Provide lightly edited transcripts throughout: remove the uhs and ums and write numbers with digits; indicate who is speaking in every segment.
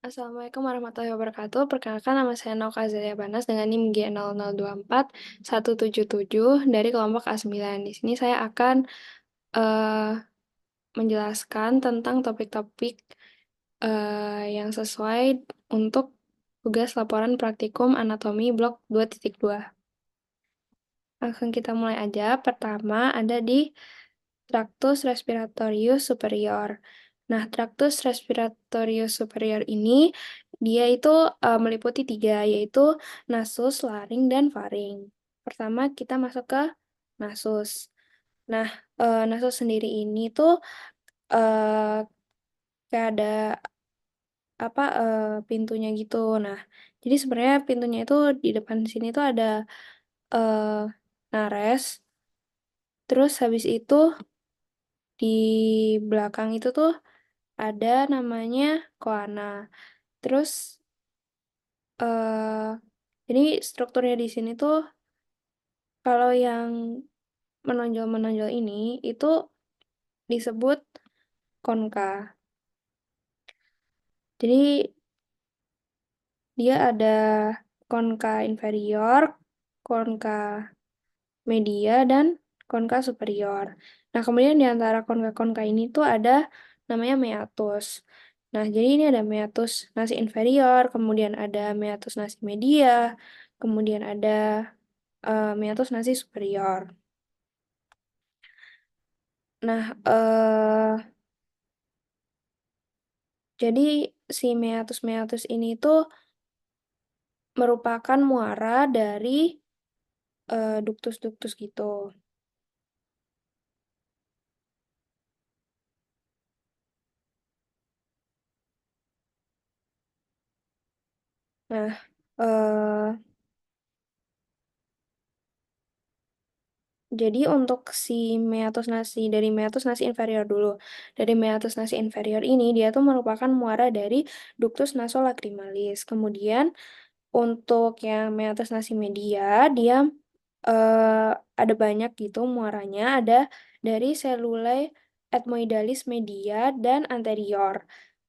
Speaker 1: Assalamualaikum warahmatullahi wabarakatuh. Perkenalkan nama saya Nauka Azalia Banas dengan NIM G0024177 dari kelompok A9. Di sini saya akan eh, menjelaskan tentang topik-topik yang sesuai untuk tugas laporan praktikum anatomi blok 2.2. Langsung kita mulai aja. Pertama ada di Tractus respiratorius superior. Nah, Tractus respiratorius superior ini dia itu meliputi tiga, yaitu nasus, laring, dan faring. Pertama, kita masuk ke nasus. Nah, nasus sendiri ini tuh eh, kayak ada apa pintunya gitu. Nah, jadi sebenarnya pintunya itu di depan sini tuh ada eh, nares. Terus habis itu di belakang itu tuh ada namanya koana. Terus eh jadi strukturnya di sini tuh kalau yang menonjol-menonjol ini itu disebut konka. Jadi dia ada konka inferior, konka media, dan konka superior. Nah, kemudian di antara konka-konka ini tuh ada namanya meatus. Nah, jadi ini ada meatus nasi inferior, kemudian ada meatus nasi media, kemudian ada meatus nasi superior. Nah, jadi si meatus-meatus ini tuh merupakan muara dari duktus-duktus gitu. Nah, jadi untuk si meatus nasi dari meatus nasi inferior dulu. Dari meatus nasi inferior ini dia tuh merupakan muara dari ductus nasolacrimalis. Kemudian untuk yang meatus nasi media dia eh, ada banyak gitu muaranya. Ada dari cellulae ethmoidalis media dan anterior.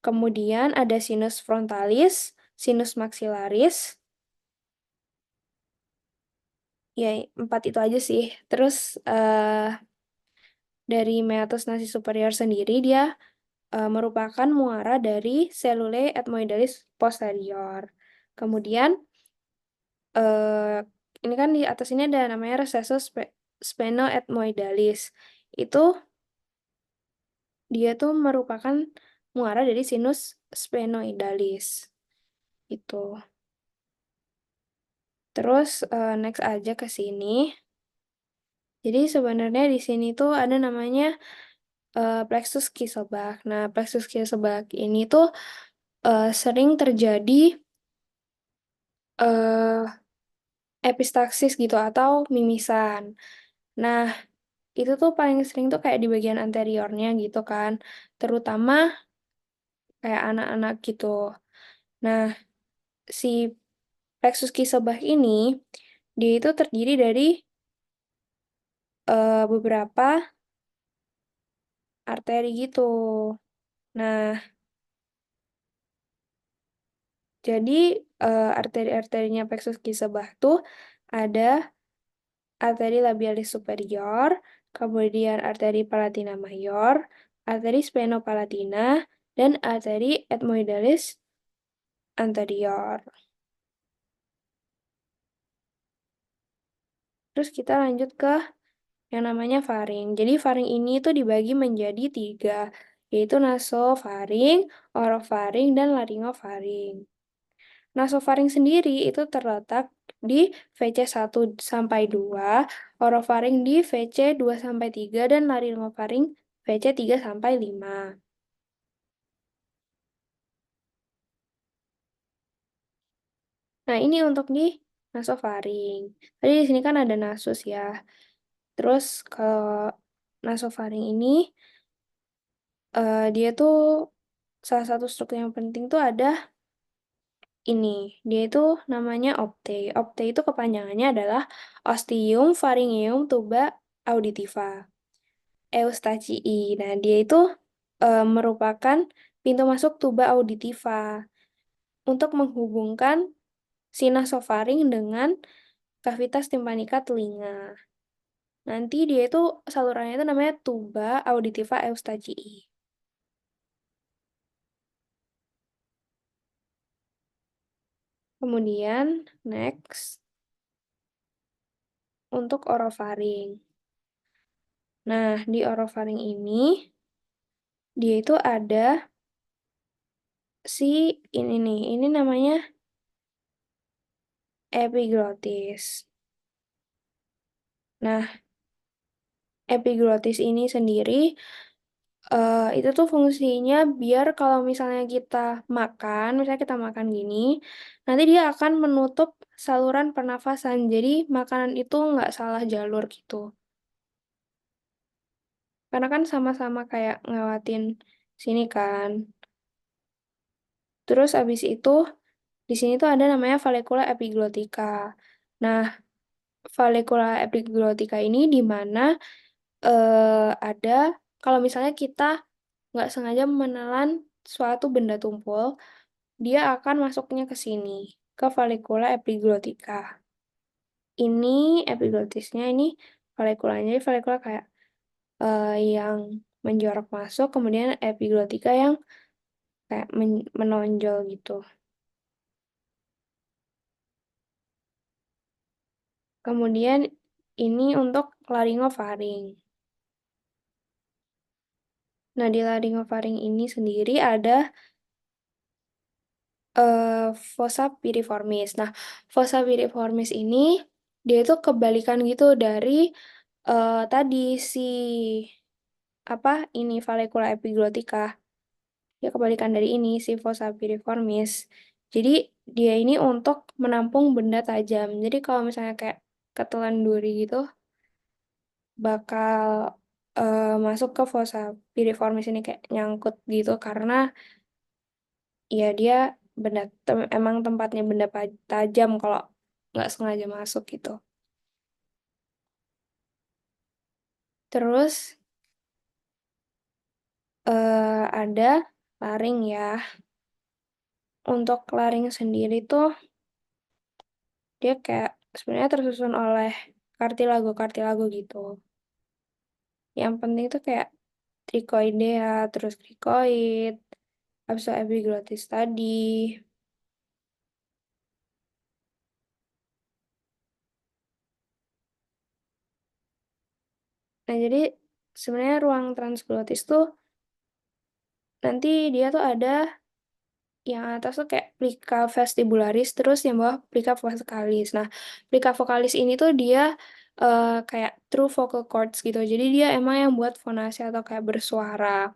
Speaker 1: Kemudian ada sinus frontalis, sinus maxillaris. Ya, empat itu aja sih. Terus dari meatus nasi superior sendiri dia merupakan muara dari cellulae ethmoidalis posterior. Kemudian eh, ini kan di atas ini ada namanya recessus sphenoethmoidalis. Itu dia tuh merupakan muara dari sinus sphenoidalis. Itu. Terus next aja ke sini. Jadi sebenarnya di sini tuh ada namanya plexus Kieselbach. Nah, plexus Kieselbach ini tuh sering terjadi eh, epistaxis gitu atau mimisan. Nah, itu tuh paling sering tuh kayak di bagian anteriornya gitu kan. Terutama kayak anak-anak gitu. Nah, si plexus Kieselbach ini dia itu terdiri dari beberapa arteri gitu. Nah, jadi arteri-arterinya plexus Kieselbach tuh ada arteri labialis superior, kemudian arteri palatina mayor, arteri sphenopalatina, dan arteri ethmoidalis anterior. Terus kita lanjut ke yang namanya faring. Jadi faring ini tuh dibagi menjadi tiga, yaitu nasofaring, orofaring, dan laringofaring. Nasofaring sendiri itu terletak di VC1 sampai 2, orofaring di VC2 sampai 3, dan laringofaring VC3 sampai 5. Nah, ini untuk di nasofaring. Tadi di sini kan ada nasus ya. Terus kalau nasofaring ini dia tuh salah satu struktur yang penting tuh ada ini. Dia itu namanya opte. Opte itu kepanjangannya adalah Ostium Pharyngeum Tuba Auditiva. Eustachii. Nah, dia itu merupakan pintu masuk tuba auditiva. untuk menghubungkan si nasofaring dengan kavitas timpanika telinga. Nanti dia itu salurannya itu namanya tuba auditiva eustachii. Kemudian next untuk orofaring. Nah, di orofaring ini dia itu ada si ini nih, ini namanya epiglotis. Nah, epiglotis ini sendiri itu tuh fungsinya biar kalau misalnya kita makan, misalnya kita makan gini, nanti dia akan menutup saluran pernafasan. Jadi makanan itu nggak salah jalur gitu. Karena kan sama-sama kayak ngelewatin sini kan. Terus abis itu di sini tuh ada namanya vallecula epiglottica. Nah, vallecula epiglottica ini di mana ada kalau misalnya kita nggak sengaja menelan suatu benda tumpul, dia akan masuknya ke sini, ke vallecula epiglottica. Ini epiglotisnya, ini vallekulanya. Jadi vallecula kayak yang menjorok masuk, kemudian epiglotika yang kayak menonjol gitu. Kemudian ini untuk laringofaring. Nah, di laringofaring ini sendiri ada fossa piriformis. Nah, fossa piriformis ini dia itu kebalikan gitu dari tadi si apa ini vallecula epiglottica. Dia kebalikan dari ini si fossa piriformis. Jadi dia ini untuk menampung benda tajam. Jadi kalau misalnya kayak ketelan duri gitu bakal masuk ke fossa piriformis ini kayak nyangkut gitu karena ya dia emang tempatnya benda tajam kalau nggak sengaja masuk gitu. Terus ada laring ya. Untuk laring sendiri tuh dia kayak sebenarnya tersusun oleh kartilago-kartilago gitu. Yang penting tuh kayak trichoidea, terus cricoid, habis itu epiglottis tadi. Nah, jadi sebenarnya ruang transglotis tuh nanti dia tuh ada yang atas tuh kayak plica vestibularis, terus yang bawah plica vocalis. Nah, plica vocalis ini tuh dia kayak true vocal cords gitu. Jadi dia emang yang buat fonasi atau kayak bersuara.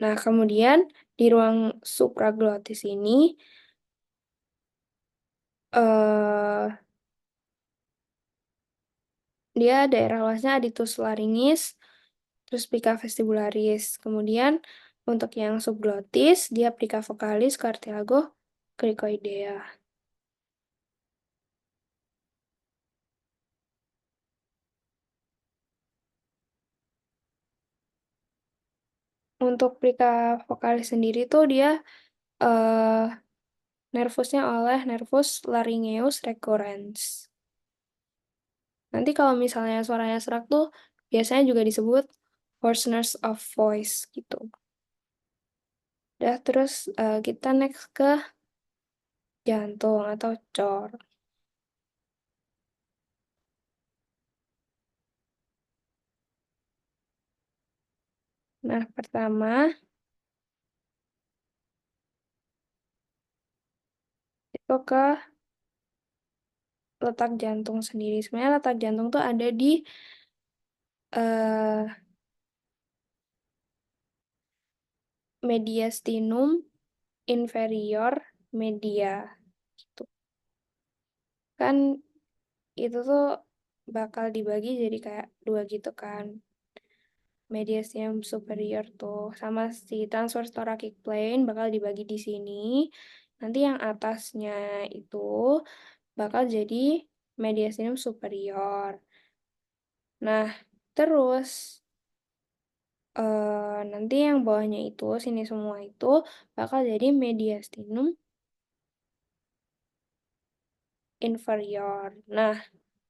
Speaker 1: Nah, kemudian di ruang supraglottis ini eh dia daerah luasnya aditus laringis, terus plica vestibularis. Kemudian untuk yang subglotis, dia plica vocalis, cartilago, cricoidea. Untuk plica vocalis sendiri tuh dia eh nervusnya oleh nervus laryngeus recurrens. Nanti kalau misalnya suaranya serak tuh biasanya juga disebut hoarseness of voice gitu. Udah terus kita next ke jantung atau cor. Nah, pertama itu ke letak jantung sendiri. Sebenarnya letak jantung tuh ada di eh, mediastinum inferior media gitu. Kan itu tuh bakal dibagi jadi kayak dua gitu kan. Mediastinum superior tuh sama si transverse thoracic plane bakal dibagi di sini. Nanti yang atasnya itu bakal jadi mediastinum superior. Nah, terus Nanti yang bawahnya itu, sini semua itu bakal jadi mediastinum inferior. Nah,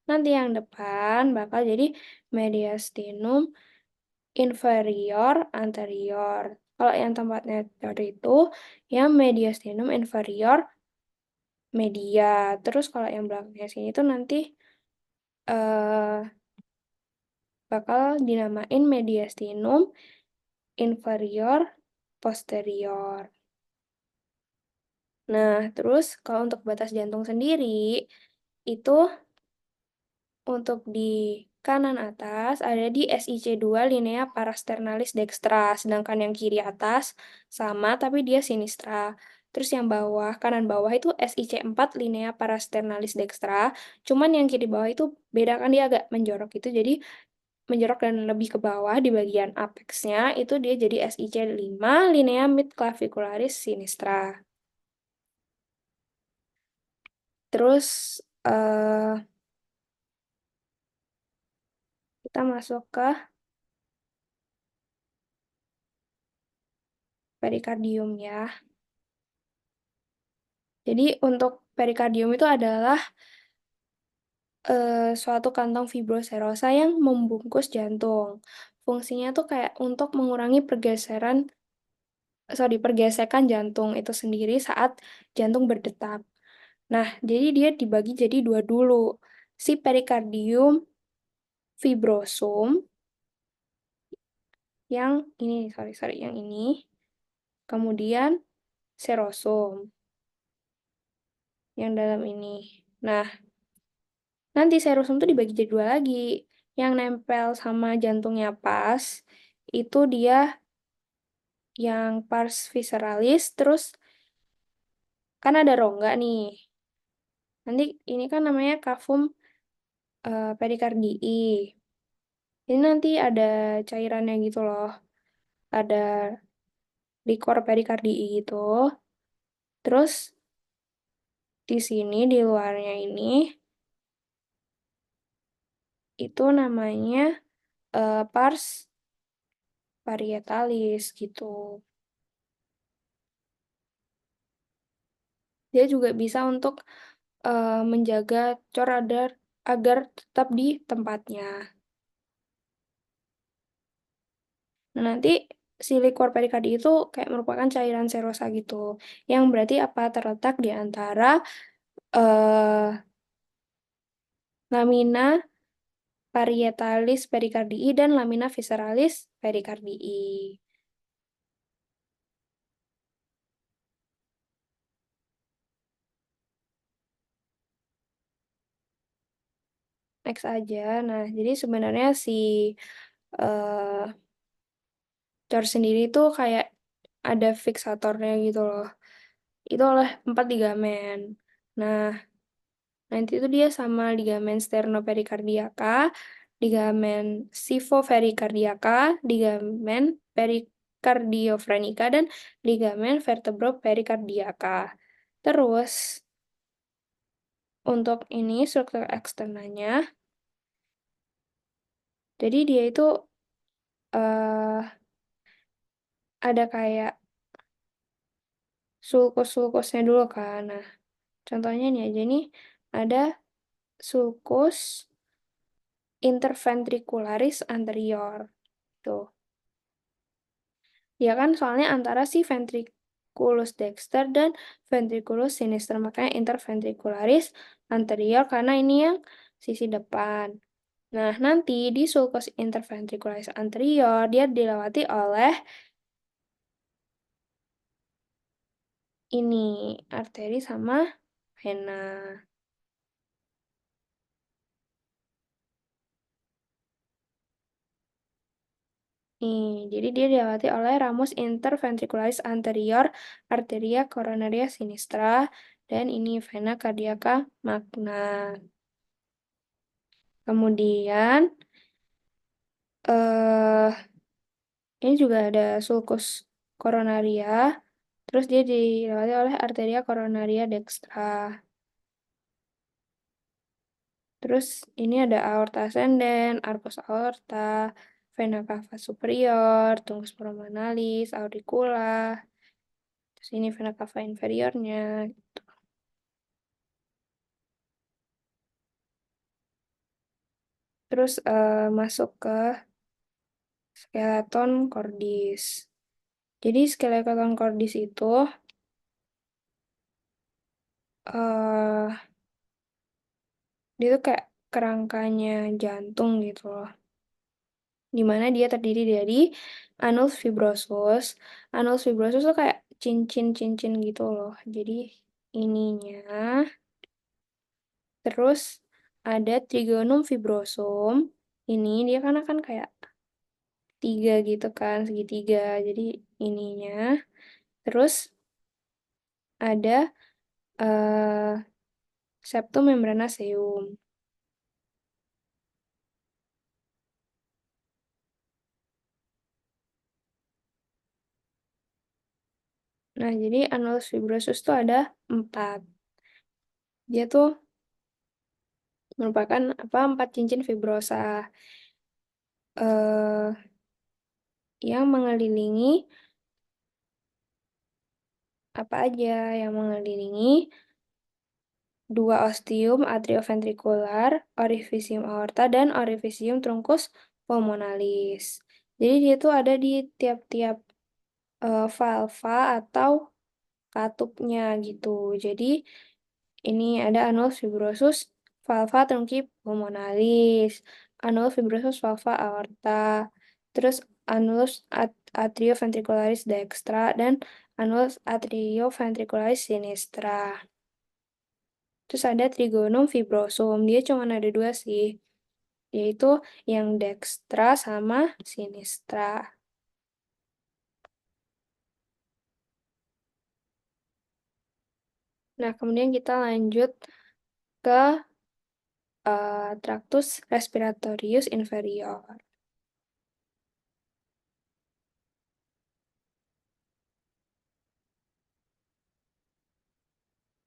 Speaker 1: nanti yang depan bakal jadi mediastinum inferior anterior. Kalau yang tempatnya tadi itu, yang mediastinum inferior media. Terus kalau yang belakangnya sini tuh nanti eh, bakal dinamain mediastinum inferior posterior. Nah, terus kalau untuk batas jantung sendiri, itu untuk di kanan atas ada di SIC2 linea parasternalis dextra, sedangkan yang kiri atas sama tapi dia sinistra. Terus yang bawah, kanan bawah itu SIC4 linea parasternalis dextra, cuman yang kiri bawah itu beda kan dia agak menjorok itu, jadi menjorok dan lebih ke bawah di bagian apexnya itu dia jadi SIC5 linea midclavicularis sinistra. Terus eh kita masuk ke perikardium ya. Jadi untuk perikardium itu adalah suatu kantong fibroserosa yang membungkus jantung. Fungsinya tuh kayak untuk mengurangi pergesekan jantung itu sendiri saat jantung berdetak. Nah, jadi dia dibagi jadi dua dulu. Si perikardium fibrosum yang ini, sorry, yang ini. Kemudian serosum yang dalam ini. Nah, nanti serosum tuh dibagi jadi dua lagi. Yang nempel sama jantungnya pas, itu dia yang pars visceralis, terus kan ada rongga nih. Nanti ini kan namanya cavum perikardii. Ini nanti ada cairannya gitu loh. Ada likor perikardii gitu. Terus di sini, di luarnya ini, itu namanya pars parietalis gitu. Dia juga bisa untuk menjaga cor agar tetap di tempatnya. Nah, nanti si liquor pericardi itu kayak merupakan cairan serosa gitu, yang berarti apa terletak di antara eh, lamina parietalis pericardii dan lamina visceralis pericardii. Next aja. Nah, jadi sebenarnya si eh cor sendiri itu kayak ada fiksatornya gitu loh. Itu oleh 4 ligamen. Nah, nanti itu dia sama ligamen sternopericardiaka, ligamen sifovericardiaka, ligamen pericardiofrenica, dan ligamen vertebropericardiaka. Terus, untuk ini struktur eksternanya, jadi dia itu eh ada kayak sulkus-sulkusnya dulu kan. Nah, contohnya ini aja nih, ada sulcus interventricularis anterior. Tuh. Ya kan soalnya antara si ventriculus dexter dan ventriculus sinister, makanya interventricularis anterior karena ini yang sisi depan. Nah, nanti di sulcus interventricularis anterior dia dilewati oleh ini arteri sama vena. Nih, jadi dia dilewati oleh ramus interventricularis anterior, arteria coronaria sinistra, dan ini vena cardiaca magna. Kemudian, eh ini juga ada sulcus coronaria, terus dia dilewati oleh arteria coronaria dextra. Terus ini ada aorta ascendens, arcus aorta, vena cava superior, tungkus pulmonalis, auricula, terus ini vena cava inferiornya. Terus masuk ke skeleton cordis. Jadi skeleton cordis itu eh dia tuh kayak kerangkanya jantung gitu loh. Dimana dia terdiri dari anus fibrosus. Anus fibrosus tuh kayak cincin-cincin gitu loh. Jadi ininya. Terus ada trigonum fibrosum. Ini dia kan akan kayak tiga gitu kan, segitiga. Jadi ininya. Terus ada eh septum membranaceum. Nah, jadi anus fibrosus tuh ada empat. Dia tuh merupakan apa empat cincin fibrosa eh yang mengelilingi apa aja yang mengelilingi dua ostium atrioventrikular, orifisium aorta, dan orifisium truncus pulmonalis. Jadi dia tuh ada di tiap-tiap valva atau katupnya gitu. Jadi ini ada anus fibrosus valva trunci pulmonalis, anus fibrosus valva aorta, terus anus atrioventricularis dextra dan anus atrioventricularis sinistra. Terus ada trigonum fibrosum, dia cuma ada dua sih, yaitu yang dextra sama sinistra. Nah, kemudian kita lanjut ke tractus respiratorius inferior.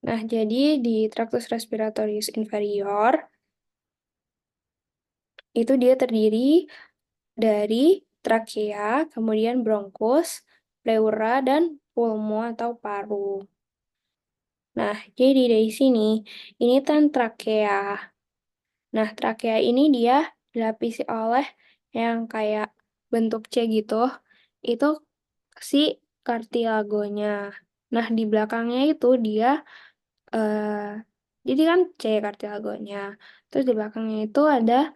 Speaker 1: Nah, jadi di tractus respiratorius inferior itu dia terdiri dari trakea, kemudian bronkus, pleura, dan pulmo atau paru. Nah, jadi dari sini, ini kan trakea. Nah, trakea ini dia dilapisi oleh yang kayak bentuk C gitu. Itu si kartilagonya. Nah, di belakangnya itu dia eh jadi kan C kartilagonya. Terus di belakangnya itu ada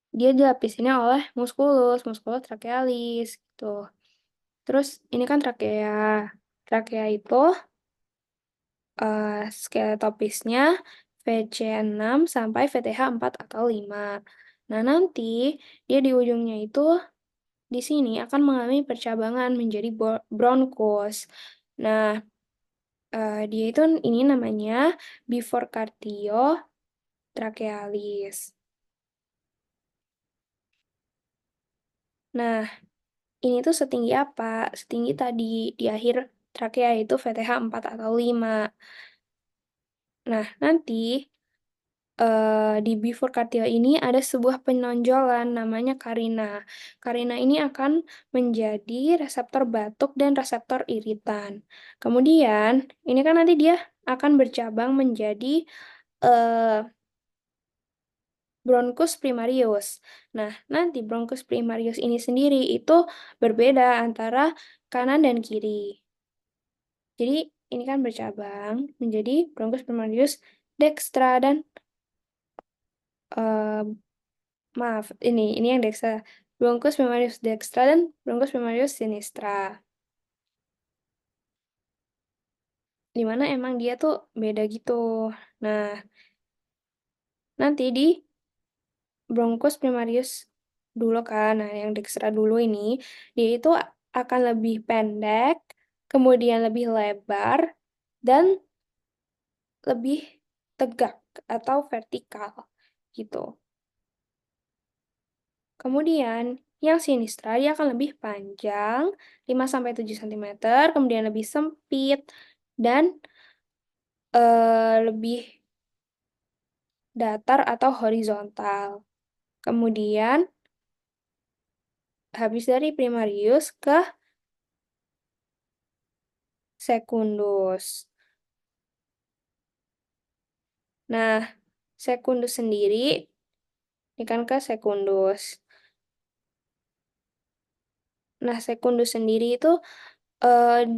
Speaker 1: dia dilapisinnya oleh musculus trachealis gitu. Terus ini kan trakea. Trakea itu skeletopisnya VC6 sampai VTH4 atau 5. Nah, nanti dia di ujungnya itu di sini akan mengalami percabangan menjadi bronchus. Nah, dia itu ini namanya bifurcatio trachealis. Nah, ini tuh setinggi apa? Setinggi tadi di akhir trakea itu VTH 4 atau 5. Nah, nanti di bifurcatio ini ada sebuah penonjolan namanya karina. Karina ini akan menjadi reseptor batuk dan reseptor iritan. Kemudian, ini kan nanti dia akan bercabang menjadi eh, bronchus primarius. Nah, nanti bronchus primarius ini sendiri itu berbeda antara kanan dan kiri. Jadi, ini kan bercabang menjadi bronchus primarius dextra dan eh, maaf, ini yang dextra. Bronchus primarius dextra dan bronchus primarius sinistra. Dimana emang dia tuh beda gitu. Nah, nanti di bronchus primarius dulu kan, nah yang dextra dulu ini, dia itu akan lebih pendek, kemudian lebih lebar, dan lebih tegak atau vertikal gitu. Kemudian yang sinistra dia akan lebih panjang 5 sampai 7 cm, kemudian lebih sempit dan lebih datar atau horizontal. Kemudian habis dari primarius ke sekundus. Nah, sekundus sendiri, ini kan ke sekundus. Nah, sekundus sendiri itu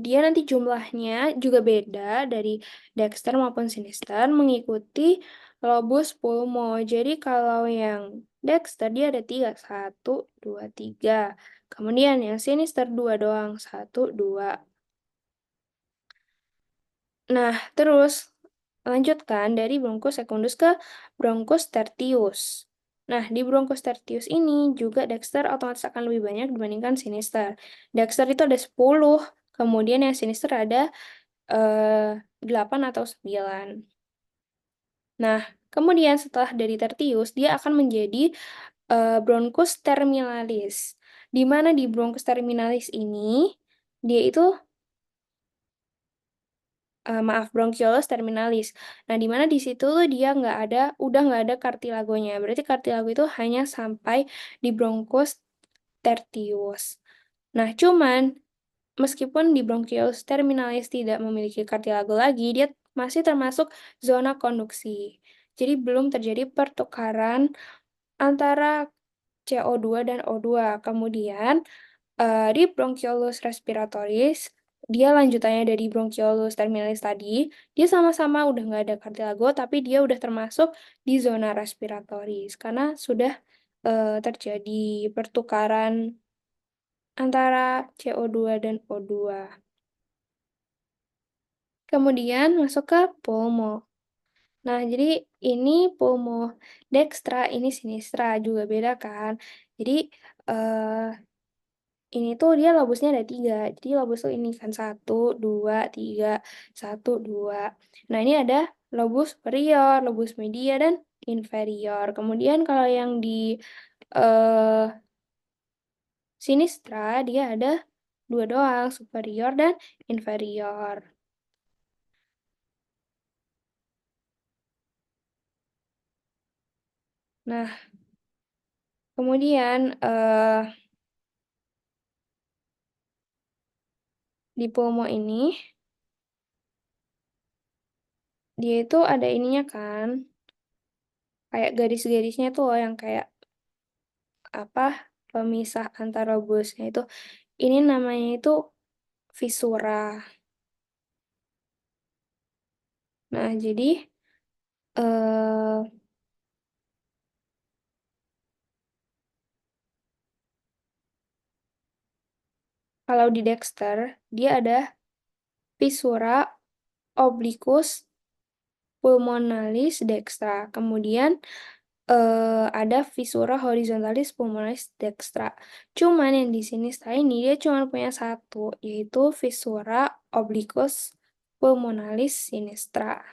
Speaker 1: dia nanti jumlahnya juga beda dari Dexter maupun Sinister mengikuti lobus pulmo. Jadi kalau yang Dexter dia ada tiga, satu, dua, tiga. Kemudian yang Sinister dua doang, satu, dua. Nah, terus lanjutkan dari bronkus sekundus ke bronkus tertius. Nah, di bronkus tertius ini juga Dexter otomatis akan lebih banyak dibandingkan Sinister. Dexter itu ada 10, kemudian yang Sinister ada 8 atau 9. Nah, kemudian setelah dari tertius, dia akan menjadi bronkus terminalis. Di mana di bronkus terminalis ini, dia itu maaf, bronchiolus terminalis. Nah, di mana di situ tuh dia udah nggak ada kartilagonya. Berarti kartilago itu hanya sampai di bronkus tertius. Nah, cuman meskipun di bronchiolus terminalis tidak memiliki kartilago lagi, dia masih termasuk zona konduksi. Jadi belum terjadi pertukaran antara CO2 dan O2. Kemudian di bronchiolus respiratoris, dia lanjutannya dari bronchiolus terminalis tadi, dia sama-sama udah nggak ada kartilago, tapi dia udah termasuk di zona respiratoris karena sudah terjadi pertukaran antara CO2 dan O2. Kemudian masuk ke pulmo. Nah, jadi ini pulmo dextra, ini sinistra juga beda kan. Jadi eh, ini tuh dia lobusnya ada tiga. Jadi lobus tuh ini kan satu, dua, tiga, satu, dua. Nah, ini ada lobus superior, lobus media, dan inferior. Kemudian kalau yang di eh, sinistra, dia ada dua doang, superior dan inferior. Nah, kemudian di pulmo ini, dia itu ada ininya kan, kayak garis-garisnya tuh loh yang kayak apa pemisah antara lobusnya itu. Ini namanya itu visura. Nah, jadi eh, kalau di Dexter, dia ada visura obliquus pulmonalis dextra. Kemudian ada visura horizontalis pulmonalis dextra. Cuman yang di sini setelah ini dia cuma punya satu, yaitu visura obliquus pulmonalis sinistra.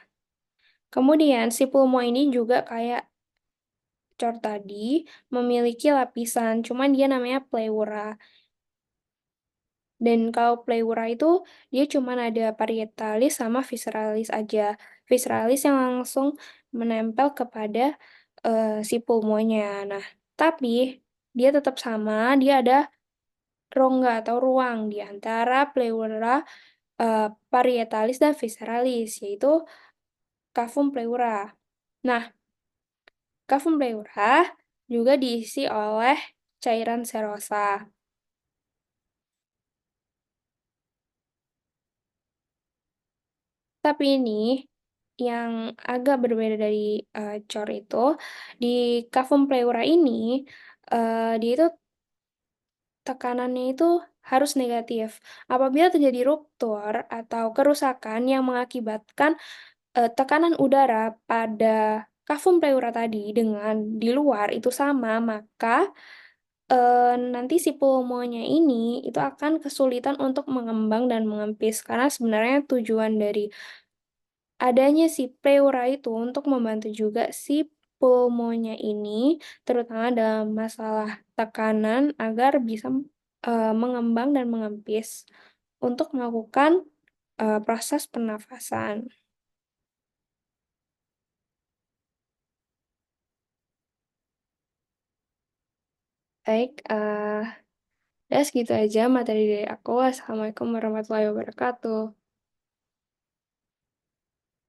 Speaker 1: Kemudian si pulmo ini juga kayak cor tadi memiliki lapisan, cuman dia namanya pleura. Dan kalau pleura itu dia cuma ada parietalis sama visceralis aja. Visceralis yang langsung menempel kepada si pulmonya. Nah, tapi dia tetap sama, dia ada rongga atau ruang di antara pleura, eh, parietalis dan visceralis, yaitu cavum pleura. Nah, cavum pleura juga diisi oleh cairan serosa. Tapi ini yang agak berbeda dari cor itu, di cavum pleura ini, dia itu tekanannya itu harus negatif. Apabila terjadi ruptur atau kerusakan yang mengakibatkan tekanan udara pada cavum pleura tadi dengan di luar itu sama, maka nanti si pulmonya ini itu akan kesulitan untuk mengembang dan mengempis karena sebenarnya tujuan dari adanya si pleura itu untuk membantu juga si pulmonya ini, terutama dalam masalah tekanan, agar bisa mengembang dan mengempis untuk melakukan proses pernafasan. Baik, Ya segitu aja materi dari aku. Assalamualaikum warahmatullahi wabarakatuh.